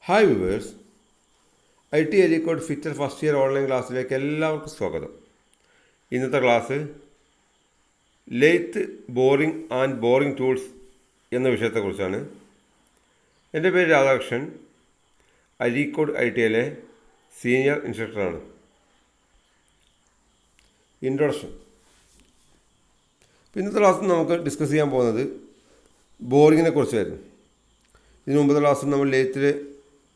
Hi viewers, IT Areekode fitter first year online ക്ലാസ്സിലേക്ക് എല്ലാവർക്കും സ്വാഗതം. ഇന്നത്തെ class lathe boring and boring tools എന്ന വിഷയത്തെക്കുറിച്ചാണ്. എൻ്റെ പേര് രാധാകൃഷ്ണൻ, അരീക്കോട് ITയിലെ സീനിയർ ഇൻസ്ട്രക്ടറാണ്. ഇൻട്രൊഡക്ഷൻ. ഇന്നത്തെ ക്ലാസ്സിൽ നമുക്ക് ഡിസ്കസ് ചെയ്യാൻ പോകുന്നത് ബോറിങ്ങിനെ കുറിച്ചായിരുന്നു. ഇതിനു മുമ്പത്തെ ക്ലാസ്സിൽ നമ്മൾ ലെയ്ത്തിൽ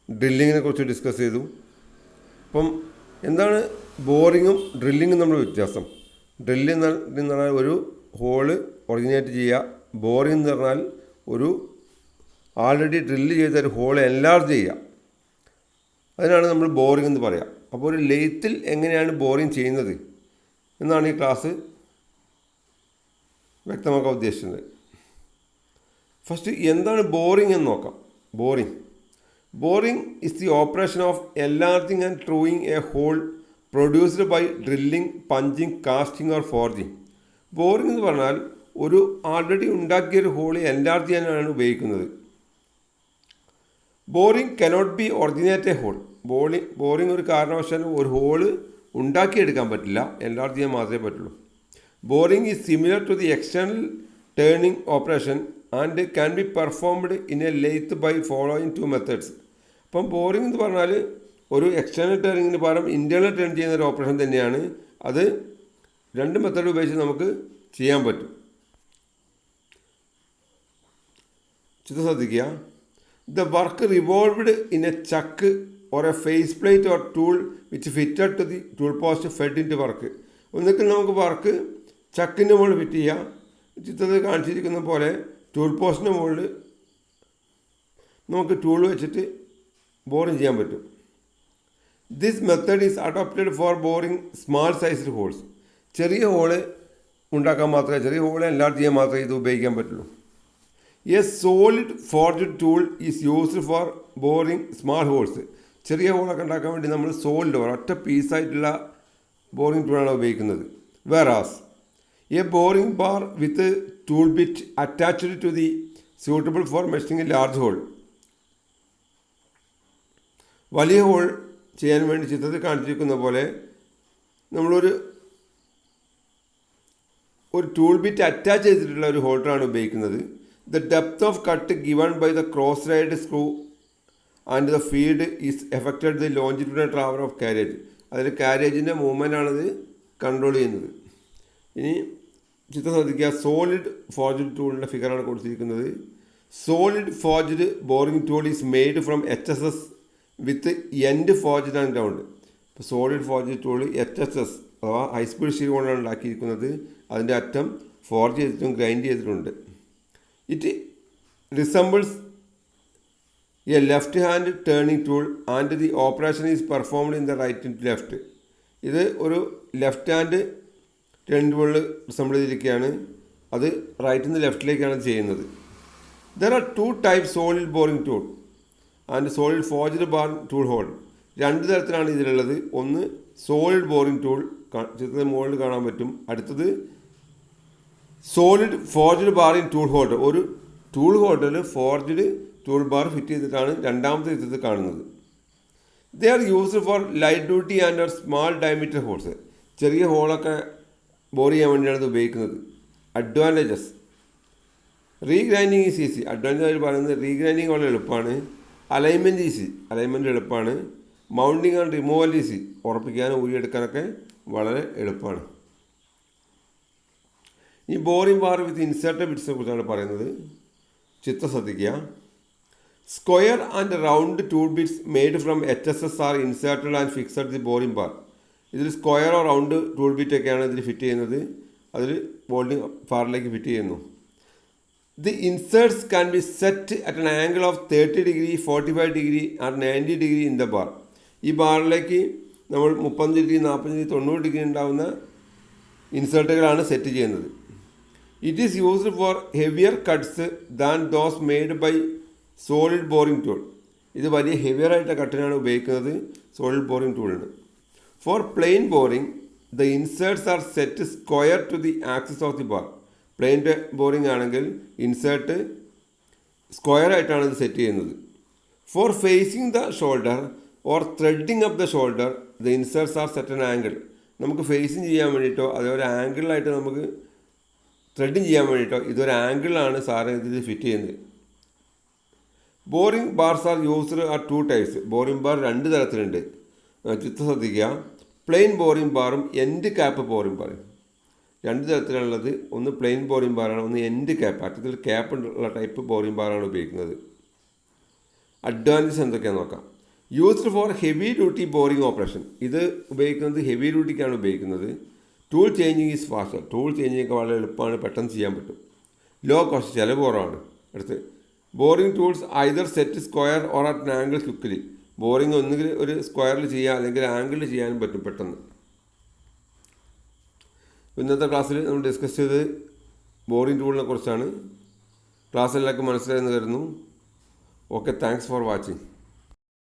ഡ്രില്ലിങ്ങിനെ കുറിച്ച് ഡിസ്കസ് ചെയ്തു. അപ്പം എന്താണ് ബോറിങ്ങും ഡ്രില്ലിങ്ങും നമ്മൾ വ്യത്യാസം? ഡ്രില്ല് എന്ന് പറഞ്ഞാൽ ഒരു ഹോള് ഒറിജിനേറ്റ് ചെയ്യുക, ബോറിംഗ് എന്ന് പറഞ്ഞാൽ ഒരു ആൾറെഡി ഡ്രില്ല് ചെയ്ത ഒരു ഹോള് എൻലാർജ് ചെയ്യുക. അതിനാണ് നമ്മൾ ബോറിംഗ് എന്ന് പറയുക. അപ്പോൾ ഒരു ലെയ്ത്തിൽ എങ്ങനെയാണ് ബോറിംഗ് ചെയ്യുന്നത് എന്നാണ് ഈ ക്ലാസ് വ്യക്തമാക്കാൻ ഉദ്ദേശിക്കുന്നത്. ഫസ്റ്റ് എന്താണ് ബോറിംഗ് എന്ന് നോക്കാം. Boring is the operation of enlarging and truing a hole produced by drilling, punching, casting or forging. Boring എന്ന് പറഞ്ഞാൽ ഒരു ആൾറെഡി ഉണ്ടാക്കിയ ഒരു ഹോൾ എൻലാർജ് ചെയ്യാനാണ് ഉപയോഗിക്കുന്നത്. Boring cannot be originate a hole. Boring ഒരു കാരണവശാലും ഒരു ഹോള് ഉണ്ടാക്കിയെടുക്കാൻ പറ്റില്ല, എൻലാർജ് ചെയ്യാൻ മാത്രമേ പറ്റുള്ളൂ. Boring is similar to the external turning operation and can be performed in a lathe by following two methods. അപ്പം ബോറിംഗ് എന്ന് പറഞ്ഞാൽ ഒരു എക്സ്റ്റേണൽ ടേണിങ്ങിന് പകരം ഇൻറ്റേർണൽ ടേൺ ചെയ്യുന്ന ഒരു ഓപ്പറേഷൻ തന്നെയാണ്. അത് രണ്ട് മെത്തേഡ് ഉപയോഗിച്ച് നമുക്ക് ചെയ്യാൻ പറ്റും. ശ്രദ്ധിക്കുക. The work revolved in a chuck or a face plate or tool which fitted to the tool post fed in to work. ഒന്നുകിൽ നമുക്ക് വർക്ക് ചക്കിൻ്റെ മുകളിൽ ഫിറ്റ് ചെയ്യാം. ചിത്രത്തിൽ കാണിച്ചിരിക്കുന്ന പോലെ ടൂൾ പോസ്റ്റിൻ്റെ മുകളിൽ നമുക്ക് ടൂൾ വെച്ചിട്ട് ബോറിംഗ് ചെയ്യാൻ പറ്റും. This method is adopted for boring small sized holes. ചെറിയ ഹോള് ഉണ്ടാക്കാൻ മാത്രമേ, ചെറിയ ഹോള് എൻലാർജ് ചെയ്യാൻ മാത്രമേ ഇത് ഉപയോഗിക്കാൻ പറ്റുള്ളൂ. A solid forged tool is used for boring small holes. ചെറിയ ഹോളൊക്കെ ഉണ്ടാക്കാൻ വേണ്ടി നമ്മൾ സോളിഡ് ഒറ്റ പീസായിട്ടുള്ള ബോറിംഗ് ടൂളാണ് ഉപയോഗിക്കുന്നത്. Whereas a boring bar with tool bit attached to the suitable for machining a large hole. വലിയ ഹോൾ ചെയ്യാൻ വേണ്ടി ചിത്രത്തിൽ കാണിച്ചിരിക്കുന്ന പോലെ നമ്മളൊരു ടൂൾ ബിറ്റ് അറ്റാച്ച് ചെയ്തിട്ടുള്ള ഒരു ഹോൾഡറാണ് ഉപയോഗിക്കുന്നത്. The depth of cut given by the cross ride screw and the feed is effected the longitudinal travel of carriage. അതിൽ കാരേജിൻ്റെ മൂവ്മെൻ്റ് ആണത് കൺട്രോൾ ചെയ്യുന്നത്. ഇനി ചിത്രം ശ്രദ്ധിക്കുക. സോളിഡ് ഫോർജ്ഡ് ടൂളിൻ്റെ ഫിഗറാണ് കൊടുത്തിരിക്കുന്നത്. Solid forged boring tool is made from HSS with end forged and ground. ഇപ്പോൾ സോളിഡ് ഫോർജ്ഡ് ടൂൾ HSS അഥവാ ഹൈ സ്പീഡ് സ്റ്റീൽ കൊണ്ടാണ് ഉണ്ടാക്കിയിരിക്കുന്നത്. അതിൻ്റെ അറ്റം ഫോർജ് ചെയ്തിട്ടും ഗ്രൈൻഡ് ചെയ്തിട്ടുണ്ട്. It resembles a left hand turning tool and the operation is performed in the right to left. ഇത് ഒരു ലെഫ്റ്റ് ഹാൻഡ് ടേണിംഗ് ടൂളിൽ റിസംബിൾ ചെയ്തിരിക്കുകയാണ്. അത് റൈറ്റിൽ നിന്ന് ലെഫ്റ്റിലേക്കാണ് ചെയ്യുന്നത്. There are two type solid boring tool and solid forged bar tool hole. രണ്ട് തരത്തിലാണ് ഇതിലുള്ളത്. ഒന്ന് സോളിഡ് ബോറിംഗ് ടൂൾ, ചിത്രത്തിൽ മുകളിൽ കാണാൻ പറ്റും. അടുത്തത് solid forged boring tool holder. ഒരു ടൂൾ ഹോൾഡറിൽ ഫോർജ്ഡ് ടൂൾ ബാർ ഫിറ്റ് ചെയ്തിട്ടാണ് രണ്ടാമത്തെ ചിത്രത്തിൽ കാണുന്നത്. They are used for light duty and small diameter holes. ചെറിയ ഹോളൊക്കെ ബോർ ചെയ്യാൻ വേണ്ടിയാണ് ഇത് ഉപയോഗിക്കുന്നത്. Advantages: regrinding is easy. Advantage പറയുന്നത് റീഗ്രൈൻഡിങ് വളരെ എളുപ്പമാണ്. അലൈൻമെൻറ്റ് ഈസി, അലൈൻമെൻറ്റ് എളുപ്പമാണ്. മൗണ്ടിങ് ആൻഡ് റിമൂവൽ ഈസി, ഉറപ്പിക്കാനും ഊരിയെടുക്കാനൊക്കെ വളരെ എളുപ്പമാണ്. ഈ ബോറിംഗ് ബാർ വിത്ത് ഇൻസേർട്ടഡ് ബിറ്റ്സിനെ കുറിച്ചാണ് പറയുന്നത്. ചിത്രം ശ്രദ്ധിക്കുക. Square and round tool bits made from HSS are inserted and fixed the boring bar. ഇതിൽ സ്ക്വയറോ റൗണ്ട് ടൂൾ ബിറ്റൊക്കെയാണ് ഇതിൽ ഫിറ്റ് ചെയ്യുന്നത്. അതിൽ ബോൾഡിംഗ് ബാറിലേക്ക് ഫിറ്റ് ചെയ്യുന്നു. The inserts can be set at an angle of 30 degree, 45 degree or 90 degree in the bar. ഈ ബാറിലേക്ക് നമ്മൾ 30 ഡിഗ്രി, 40 ഡിഗ്രി, 90 ഡിഗ്രി ഉണ്ടാകുന്ന ഇൻസേർട്ടുകളാണ് സെറ്റ് ചെയ്യുന്നത്. It is used for heavier cuts than those made by solid boring tool. ഇത് വലിയ heavier ആയിട്ട് കട്ടിനാണ് ഉപയോഗിക്കുന്നത് സോളിഡ് ബോറിംഗ് ടൂളിന്. For plain boring the inserts are set square to the axis of the bar. Plain boring ആണെങ്കിൽ insert square ആയിട്ടാണ് ഇത് set ചെയ്യുന്നത്. For facing the shoulder or threading up the shoulder the inserts are set an angle. നമുക്ക് facing ചെയ്യാൻ വേണ്ടിയിട്ടോ അതേപോലെ ആംഗിളിലായിട്ട് നമുക്ക് threading ചെയ്യാൻ വേണ്ടിയിട്ടോ ഇതൊരു ആംഗിളാണ് സാറ് ഇതിൽ ഫിറ്റ് ചെയ്യുന്നത്. Boring bars are used are 2 types. Boring bar 2 തരത്തിലുണ്ട്, ചിത്രം ശ്രദ്ധിക്കുക. പ്ലെയിൻ ബോറിംഗ് ബാറും എൻഡ് ക്യാപ്പ് ബോറിംഗ് ബാറും. 2 തരത്തിലുള്ളത്. ഒന്ന് പ്ലെയിൻ ബോറിംഗ് ബാറാണ്, ഒന്ന് എൻഡ് ക്യാപ്പ്, അറ്റത്തിൽ ക്യാപ്പ് ഉള്ള ടൈപ്പ് ബോറിംഗ് ബാറാണ് ഉപയോഗിക്കുന്നത്. അഡ്വാൻറ്റേജ് എന്തൊക്കെയാണെന്ന് നോക്കാം. Used for heavy duty boring operation. ഇത് ഉപയോഗിക്കുന്നത് ഹെവി ഡ്യൂട്ടിക്കാണ് ഉപയോഗിക്കുന്നത്. Tool changing is faster. Tool changing ഒക്കെ വളരെ എളുപ്പമാണ്, പെട്ടെന്ന് ചെയ്യാൻ പറ്റും. ലോ കോസ്റ്റ്, ചിലവ് കുറവാണ്. അടുത്ത് boring tools either set square or at angle quickly. Boring ഒന്നുകിൽ ഒരു സ്ക്വയറിൽ ചെയ്യാം അല്ലെങ്കിൽ ആംഗിളിൽ ചെയ്യാനും പറ്റും പെട്ടെന്ന്. ഇന്നത്തെ ക്ലാസ്സിൽ നമ്മൾ ഡിസ്കസ് ചെയ്ത് ബോറിംഗ് ടൂളിനെ കുറിച്ചാണ്. ക്ലാസ് എല്ലാവർക്കും മനസ്സിലായെന്ന് കരുതുന്നു. Okay, thanks for watching.